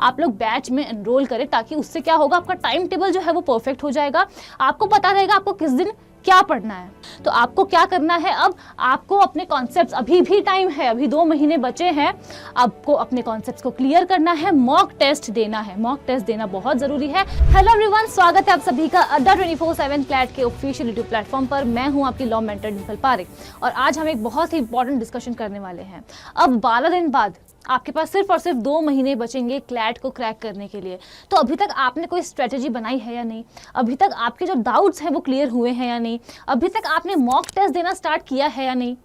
आप लोग बैच में एनरोल करें, ताकि उससे क्या होगा, आपका टाइम टेबल जो है वो परफेक्ट हो जाएगा। आपको पता रहेगा आपको किस दिन क्या पढ़ना है। तो आपको क्या करना है, अब आपको अपने कॉन्सेप्ट्स, अभी भी टाइम है, अभी 2 महीने बचे हैं, आपको अपने कॉन्सेप्ट्स को क्लियर करना है, मॉक टेस्ट देना है। मॉक टेस्ट देना बहुत जरूरी है। हेलो एवरीवन, स्वागत है आप सभी का अड्डा 24/7 क्लैट के ऑफिशियल यूट्यूब प्लेटफॉर्म पर। मैं हूं आपकी लॉ मेंटर डिम्पल पारेख और आज हम एक बहुत ही इंपॉर्टेंट डिस्कशन करने वाले हैं। अब 12 दिन बाद आपके पास सिर्फ और सिर्फ 2 महीने बचेंगे क्लैट को क्रैक करने के लिए। तो अभी तक आपने कोई स्ट्रेटेजी बनाई है या नहीं? अभी तक आपके जो डाउट्स हैं वो क्लियर हुए हैं या नहीं? अभी तक आपने मॉक टेस्ट देना स्टार्ट किया है या नहीं?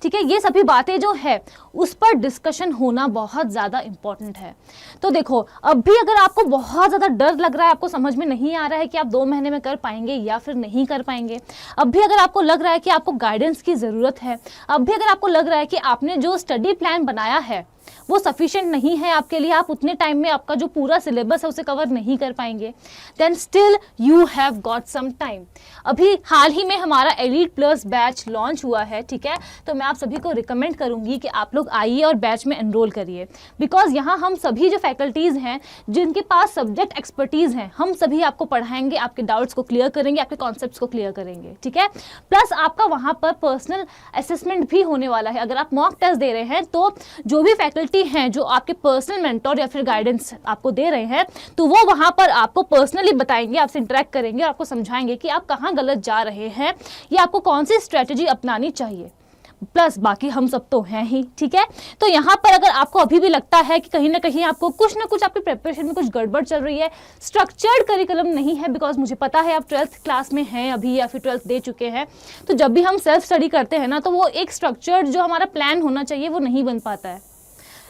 ठीक है, ये सभी बातें जो है उस पर डिस्कशन होना बहुत ज़्यादा इंपॉर्टेंट है। तो देखो, अब भी अगर आपको बहुत ज़्यादा डर लग रहा है, आपको समझ में नहीं आ रहा है कि आप 2 महीने में कर पाएंगे या फिर नहीं कर पाएंगे, अब भी अगर आपको लग रहा है कि आपको गाइडेंस की ज़रूरत है, अब भी अगर आपको लग रहा है कि आपने जो स्टडी प्लान बनाया है वो सफिशिएंट नहीं है आपके लिए, आप उतने टाइम में आपका जो पूरा सिलेबस है उसे कवर नहीं कर पाएंगे, then still you have got some time. अभी हाल ही में हमारा एलीट प्लस बैच लॉन्च हुआ है, ठीक है। तो मैं आप सभी को रिकमेंड करूंगी कि आप लोग आइए और बैच में एनरोल करिए, बिकॉज यहाँ हम सभी जो फैकल्टीज़ हैं जिनके पास सब्जेक्ट एक्सपर्टीज़ हैं, हम सभी आपको पढ़ाएंगे, आपके डाउट्स को क्लियर करेंगे, आपके कॉन्सेप्ट्स को क्लियर करेंगे, ठीक है। प्लस आपका वहाँ पर पर्सनल असेसमेंट भी होने वाला है। अगर आप मॉक टेस्ट दे रहे हैं तो जो भी फैकल्टी हैं जो आपके पर्सनल मेंटोर या फिर गाइडेंस आपको दे रहे हैं, तो वो वहां पर आपको पर्सनली बताएंगे, आपसे इंटरेक्ट करेंगे और आपको समझाएंगे कि आप कहां गलत जा रहे हैं या आपको कौन सी स्ट्रेटजी अपनानी चाहिए। प्लस बाकी हम सब तो हैं ही, ठीक है। तो यहाँ पर अगर आपको अभी भी लगता है कि कहीं ना कहीं आपको कुछ ना कुछ आपकी प्रिपरेशन में कुछ गड़बड़ चल रही है, स्ट्रक्चर्ड करिकुलम नहीं है, बिकॉज मुझे पता है आप 12th क्लास में हैं अभी या फिर 12th दे चुके हैं, तो जब भी हम सेल्फ स्टडी करते हैं ना, तो वो एक स्ट्रक्चर्ड जो हमारा प्लान होना चाहिए वो नहीं बन पाता है।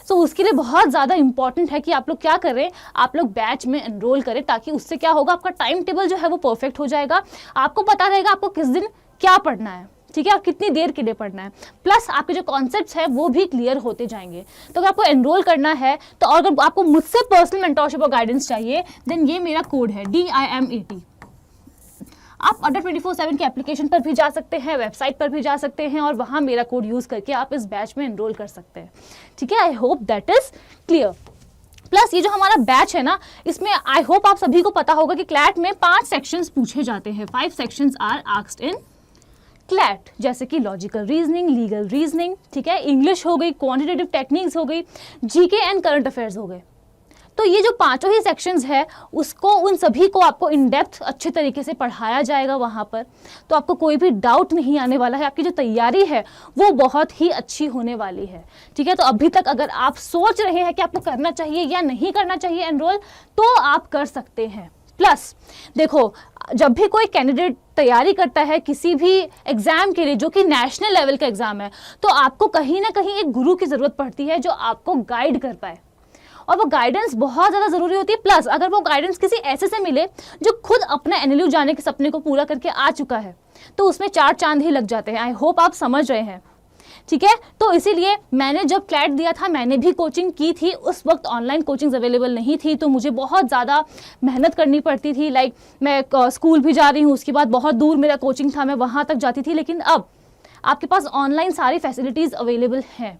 तो उसके लिए बहुत ज़्यादा इंपॉर्टेंट है कि आप लोग क्या करें, आप लोग बैच में एनरोल करें, ताकि उससे क्या होगा, आपका टाइम टेबल जो है वो परफेक्ट हो जाएगा। आपको पता रहेगा आपको किस दिन क्या पढ़ना है, ठीक है, और कितनी देर के लिए पढ़ना है। प्लस आपके जो कॉन्सेप्ट्स हैं वो भी क्लियर होते जाएंगे। तो अगर आपको एनरोल करना है, तो अगर आपको मुझसे पर्सनल मेंटोरशिप और गाइडेंस चाहिए, देन ये मेरा कोड है DIMAT। आप अड्डा 24/7 के एप्लीकेशन पर भी जा सकते हैं, वेबसाइट पर भी जा सकते हैं और वहाँ मेरा कोड यूज़ करके आप इस बैच में एनरोल कर सकते हैं, ठीक है। I hope that is clear. Plus ये जो हमारा बैच है ना, इसमें आई होप आप सभी को पता होगा कि क्लैट में 5 सेक्शंस पूछे जाते हैं। 5 sections are asked in CLAT, जैसे कि लॉजिकल रीजनिंग, लीगल रीजनिंग, ठीक है, इंग्लिश हो गई, क्वांटिटेटिव टेक्निक्स हो गई, जीके एंड करंट अफेयर्स हो गए। तो ये जो 5 ही सेक्शंस है उसको, उन सभी को आपको इन डेप्थ अच्छे तरीके से पढ़ाया जाएगा वहाँ पर। तो आपको कोई भी डाउट नहीं आने वाला है, आपकी जो तैयारी है वो बहुत ही अच्छी होने वाली है, ठीक है। तो अभी तक अगर आप सोच रहे हैं कि आपको करना चाहिए या नहीं करना चाहिए एनरोल, तो आप कर सकते हैं। प्लस देखो, जब भी कोई कैंडिडेट तैयारी करता है किसी भी एग्जाम के लिए जो कि नेशनल लेवल का एग्जाम है, तो आपको कहीं ना कहीं एक गुरु की ज़रूरत पड़ती है जो आपको गाइड कर पाए, और वो गाइडेंस बहुत ज़्यादा ज़रूरी होती है। प्लस अगर वो गाइडेंस किसी ऐसे से मिले जो खुद अपने NLU जाने के सपने को पूरा करके आ चुका है, तो उसमें 4 चांद ही लग जाते हैं। आई होप आप समझ रहे हैं, ठीक है। तो इसीलिए मैंने जब क्लैट दिया था, मैंने भी कोचिंग की थी। उस वक्त ऑनलाइन कोचिंग्स अवेलेबल नहीं थी, तो मुझे बहुत ज़्यादा मेहनत करनी पड़ती थी। लाइक मैं स्कूल भी जा रही हूँ, उसके बाद बहुत दूर मेरा कोचिंग था, मैं वहाँ तक जाती थी। लेकिन अब आपके पास ऑनलाइन सारी फैसिलिटीज़ अवेलेबल हैं,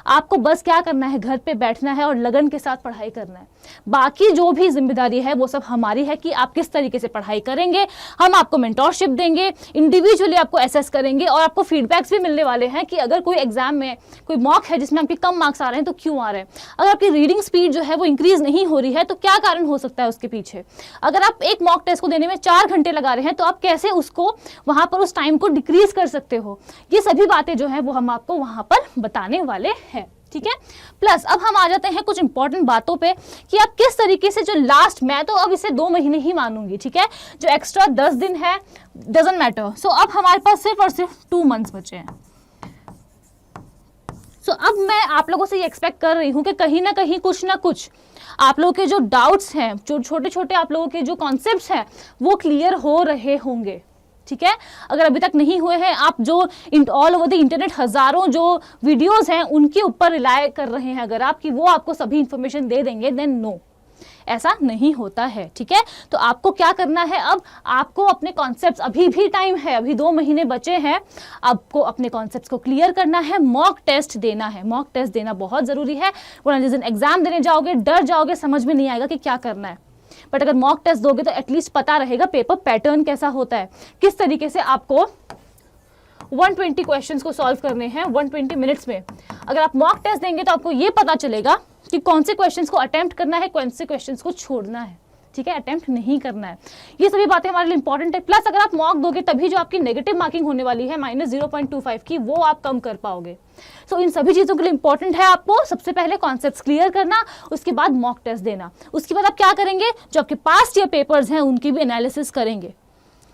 आपको बस क्या करना है, घर पे बैठना है और लगन के साथ पढ़ाई करना है। बाकी जो भी जिम्मेदारी है वो सब हमारी है कि आप किस तरीके से पढ़ाई करेंगे। हम आपको मेंटोरशिप देंगे, इंडिविजुअली आपको असेस करेंगे और आपको फीडबैक्स भी मिलने वाले हैं कि अगर कोई एग्जाम में कोई मॉक है जिसमें आपके कम मार्क्स आ रहे हैं तो क्यों आ रहे हैं, अगर आपकी रीडिंग स्पीड जो है वो इंक्रीज नहीं हो रही है तो क्या कारण हो सकता है उसके पीछे, अगर आप एक मॉक टेस्ट को देने में 4 घंटे लगा रहे हैं तो आप कैसे उसको वहाँ पर उस टाइम को डिक्रीज कर सकते हो। ये सभी बातें जो है वो हम आपको वहाँ पर बताने वाले हैं, ठीक है। प्लस अब हम आ जाते हैं कुछ इंपॉर्टेंट बातों पे कि आप किस तरीके से जो लास्ट, मैं तो अब इसे 2 महीने ही मानूंगी, ठीक है, जो एक्स्ट्रा 10 दिन है डजंट मैटर। सो अब हमारे पास सिर्फ और सिर्फ 2 मंथ्स बचे हैं। सो अब मैं आप लोगों से ये एक्सपेक्ट कर रही हूँ कि कहीं ना कहीं कुछ ना कुछ आप लोगों के जो डाउट्स हैं, जो छोटे छोटे आप लोगों के जो कॉन्सेप्ट्स हैं वो क्लियर हो रहे होंगे, ठीक है। अगर अभी तक नहीं हुए हैं, आप जो ऑल ओवर द इंटरनेट हजारों जो वीडियोस हैं उनके ऊपर रिलाय कर रहे हैं अगर आप, कि वो आपको सभी इंफॉर्मेशन दे देंगे, देन नो, ऐसा नहीं होता है, ठीक है। तो आपको क्या करना है, अब आपको अपने कॉन्सेप्ट्स, अभी भी टाइम है, अभी 2 महीने बचे हैं, आपको अपने कॉन्सेप्ट्स को क्लियर करना है, मॉक टेस्ट देना है। मॉक टेस्ट देना बहुत ज़रूरी है, वरना जिस दिन एग्जाम देने जाओगे डर जाओगे, समझ में नहीं आएगा कि क्या करना है। बट अगर मॉक टेस्ट दोगे तो एटलीस्ट पता रहेगा पेपर पैटर्न कैसा होता है, किस तरीके से आपको 120 क्वेश्चंस को सॉल्व करने हैं 120 मिनट्स में। अगर आप मॉक टेस्ट देंगे तो आपको ये पता चलेगा कि कौन से क्वेश्चंस को अटेम्प्ट करना है, कौन से क्वेश्चंस को छोड़ना है, ठीक है, अटेम्प्ट नहीं करना है। ये सभी बातें हमारे लिए इंपॉर्टेंट है। प्लस अगर आप मॉक दोगे तभी जो आपकी नेगेटिव मार्किंग होने वाली है -0.25 की, वो आप कम कर पाओगे। सो इन सभी चीज़ों के लिए इंपॉर्टेंट है आपको सबसे पहले कॉन्सेप्ट्स क्लियर करना, उसके बाद मॉक टेस्ट देना। उसके बाद आप क्या करेंगे, जो आपके पास्ट ईयर पेपर्स हैं उनकी भी एनालिसिस करेंगे।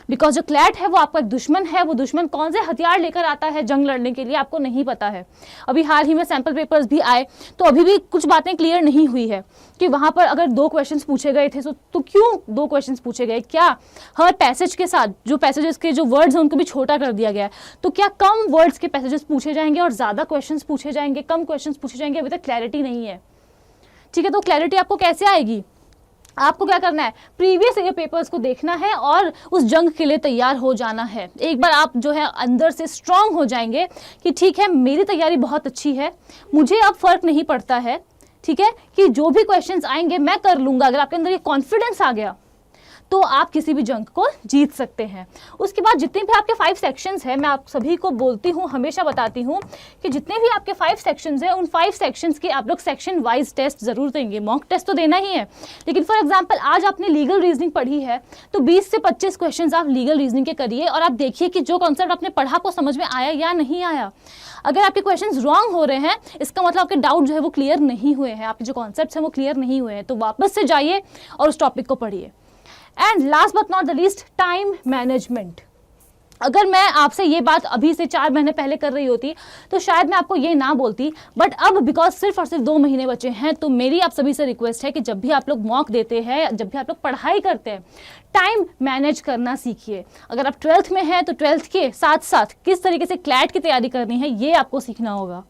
बिकॉज जो क्लैट है वो आपका एक दुश्मन है, वो दुश्मन कौन से हथियार लेकर आता है जंग लड़ने के लिए आपको नहीं पता है। अभी हाल ही में सैम्पल पेपर्स भी आए तो अभी भी कुछ बातें क्लियर नहीं हुई है कि वहाँ पर अगर 2 क्वेश्चंस पूछे गए थे तो क्यों 2 क्वेश्चंस पूछे गए, क्या हर पैसेज के साथ जो पैसेजेस के जो वर्ड्स हैं उनको भी छोटा कर दिया गया है, तो क्या कम वर्ड्स के पैसेजेस पूछे जाएंगे और ज़्यादा क्वेश्चंस पूछे जाएंगे, कम क्वेश्चंस पूछे जाएंगे, अभी तक क्लैरिटी नहीं है, ठीक है। तो क्लैरिटी आपको कैसे आएगी, आपको क्या करना है, प्रीवियस ईयर पेपर्स को देखना है और उस जंग के लिए तैयार हो जाना है। एक बार आप जो है अंदर से स्ट्रांग हो जाएंगे कि ठीक है मेरी तैयारी बहुत अच्छी है, मुझे अब फर्क नहीं पड़ता है, ठीक है, कि जो भी क्वेश्चंस आएंगे मैं कर लूँगा। अगर आपके अंदर ये कॉन्फिडेंस आ गया तो आप किसी भी जंग को जीत सकते हैं। उसके बाद जितने भी आपके 5 सेक्शंस हैं, मैं आप सभी को बोलती हूँ, हमेशा बताती हूँ कि जितने भी आपके 5 सेक्शंस हैं उन 5 सेक्शंस के आप लोग सेक्शन वाइज टेस्ट जरूर देंगे। मॉक टेस्ट तो देना ही है, लेकिन फॉर एग्जांपल आज आपने लीगल रीजनिंग पढ़ी है तो 20 से 25 क्वेश्चंस आप लीगल रीजनिंग के करिए और आप देखिए कि जो कॉन्सेप्ट आपने पढ़ा को समझ में आया या नहीं आया। अगर आपके क्वेश्चंस रॉन्ग हो रहे हैं इसका मतलब आपके डाउट जो है वो क्लियर नहीं हुए हैं, आपके जो कॉन्सेप्ट्स हैं वो क्लियर नहीं हुए हैं, तो वापस से जाइए और उस टॉपिक को पढ़िए। And last but not the least, time management. अगर मैं आपसे ये बात अभी से 4 महीने पहले कर रही होती तो शायद मैं आपको ये ना बोलती, बट अब बिकॉज सिर्फ और सिर्फ 2 महीने बचे हैं तो मेरी आप सभी से रिक्वेस्ट है कि जब भी आप लोग मॉक देते हैं, जब भी आप लोग पढ़ाई करते हैं, टाइम मैनेज करना सीखिए। अगर आप 12th में हैं तो 12th के साथ साथ किस तरीके से क्लैट की तैयारी करनी है ये आपको सीखना होगा,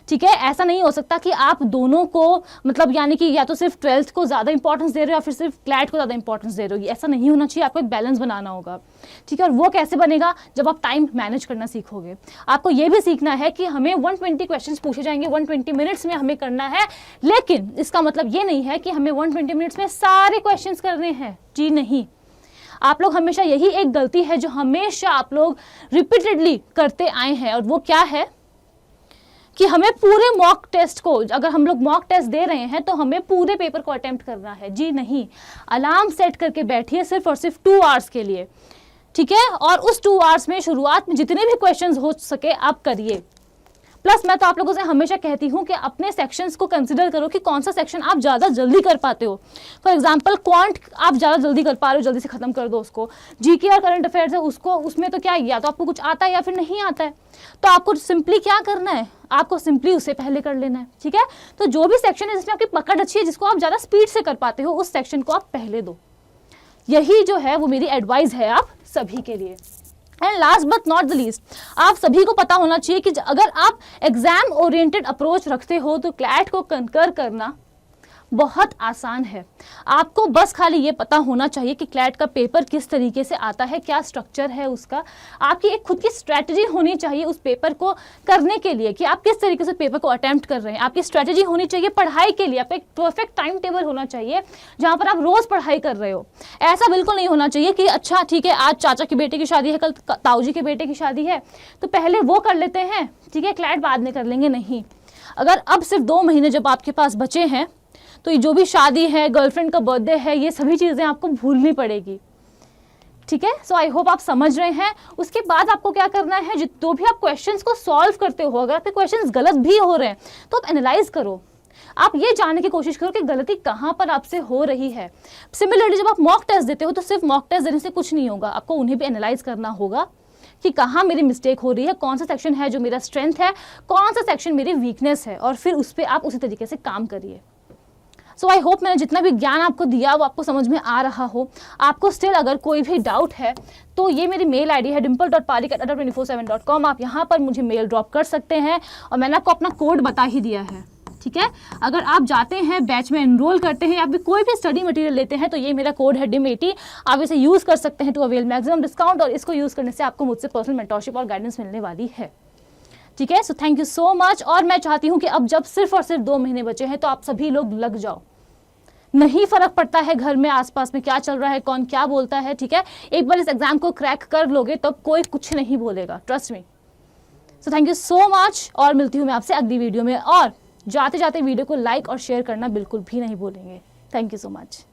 ठीक है। ऐसा नहीं हो सकता कि आप दोनों को मतलब यानी कि या तो सिर्फ 12th को ज़्यादा इंपॉर्टेंस दे रहे हो या फिर सिर्फ क्लैट को ज़्यादा इंपॉर्टेंस दे रहे हो, ऐसा नहीं होना चाहिए। आपको एक बैलेंस बनाना होगा, ठीक है। और वो कैसे बनेगा, जब आप टाइम मैनेज करना सीखोगे। आपको ये भी सीखना है कि हमें 120 क्वेश्चंस पूछे जाएंगे 120 मिनट्स में हमें करना है, लेकिन इसका मतलब ये नहीं है कि हमें 120 मिनट्स में सारे क्वेश्चंस करने हैं, जी नहीं। आप लोग हमेशा, यही एक गलती है जो हमेशा आप लोग रिपीटेडली करते आए हैं, और वो क्या है कि हमें पूरे मॉक टेस्ट को, अगर हम लोग मॉक टेस्ट दे रहे हैं तो हमें पूरे पेपर को अटेम्प्ट करना है, जी नहीं। अलार्म सेट करके बैठिए सिर्फ और सिर्फ 2 आवर्स के लिए, ठीक है, और उस 2 आवर्स में शुरुआत में जितने भी क्वेश्चंस हो सके आप करिए। प्लस मैं तो आप लोगों से हमेशा कहती हूँ कि अपने सेक्शंस को कंसिडर करो कि कौन सा सेक्शन आप ज़्यादा जल्दी कर पाते हो। फॉर एग्जांपल क्वांट आप ज़्यादा जल्दी कर पा रहे हो, जल्दी से खत्म कर दो उसको। जीके और करंट अफेयर्स है उसको, उसमें तो क्या, या तो आपको कुछ आता है या फिर नहीं आता है, तो आपको सिंपली क्या करना है, आपको सिंपली उससे पहले कर लेना है, ठीक है। तो जो भी सेक्शन है जिसमें आपकी पकड़ अच्छी है, जिसको आप ज़्यादा स्पीड से कर पाते हो, उस सेक्शन को आप पहले दो। यही जो है वो मेरी एडवाइस है आप सभी के लिए। And last but not the least, आप सभी को पता होना चाहिए कि अगर आप एग्जाम ओरिएंटेड अप्रोच रखते हो तो क्लैट को कंकर करना बहुत आसान है। आपको बस खाली ये पता होना चाहिए कि क्लैट का पेपर किस तरीके से आता है, क्या स्ट्रक्चर है उसका। आपकी एक खुद की स्ट्रैटेजी होनी चाहिए उस पेपर को करने के लिए कि आप किस तरीके से पेपर को अटेम्प्ट कर रहे हैं। आपकी स्ट्रैटेजी होनी चाहिए पढ़ाई के लिए, आपका एक परफेक्ट टाइम टेबल होना चाहिए जहाँ पर आप रोज़ पढ़ाई कर रहे हो। ऐसा बिल्कुल नहीं होना चाहिए कि अच्छा ठीक है आज चाचा के बेटे की शादी है, कल ताऊ जी के बेटे की शादी है तो पहले वो कर लेते हैं, ठीक है, क्लैट बाद में कर लेंगे। नहीं, अगर अब सिर्फ 2 महीने जब आपके पास बचे हैं तो ये जो भी शादी है, गर्लफ्रेंड का बर्थडे है, ये सभी चीज़ें आपको भूलनी पड़ेगी, ठीक है। सो आई होप आप समझ रहे हैं। उसके बाद आपको क्या करना है, जो भी आप क्वेश्चंस को सॉल्व करते हो, अगर आपके क्वेश्चंस गलत भी हो रहे हैं तो आप एनालाइज करो। आप ये जानने की कोशिश करो कि गलती कहाँ पर आपसे हो रही है। सिमिलरली जब आप मॉक टेस्ट देते हो तो सिर्फ मॉक टेस्ट देने से कुछ नहीं होगा, आपको उन्हें भी एनालाइज करना होगा कि कहाँ मेरी मिस्टेक हो रही है, कौन सा सेक्शन है जो मेरा स्ट्रेंथ है, कौन सा सेक्शन मेरी वीकनेस है, और फिर उस पर आप उसी तरीके से काम करिए। सो आई होप मैंने जितना भी ज्ञान आपको दिया वो आपको समझ में आ रहा हो। आपको स्टिल अगर कोई भी डाउट है तो ये मेरी मेल आईडी है dimple.parikh@247.com। आप यहाँ पर मुझे मेल ड्रॉप कर सकते हैं और मैंने आपको अपना कोड बता ही दिया है, ठीक है। अगर आप जाते हैं बैच में एनरोल करते हैं या फिर कोई भी स्टडी मटेरियल लेते हैं तो ये मेरा कोड है DIM80, आप इसे यूज़ कर सकते हैं टू अवेल मैक्सिमम डिस्काउंट, और इसको यूज़ करने से आपको मुझसे पर्सनल मेंटरशिप और गाइडेंस मिलने वाली है। ठीक है, so thank you so much. और मैं चाहती हूँ कि अब जब सिर्फ और सिर्फ 2 महीने बचे हैं तो आप सभी लोग लग जाओ। नहीं फर्क पड़ता है घर में आसपास में क्या चल रहा है, कौन क्या बोलता है, ठीक है। एक बार इस एग्जाम को क्रैक कर लोगे तब कोई कुछ नहीं बोलेगा, trust me. So thank you so much, और मिलती हूँ मैं आपसे अगली वीडियो में। और जाते जाते वीडियो को लाइक और शेयर करना बिल्कुल भी नहीं भूलेंगे। Thank you so much.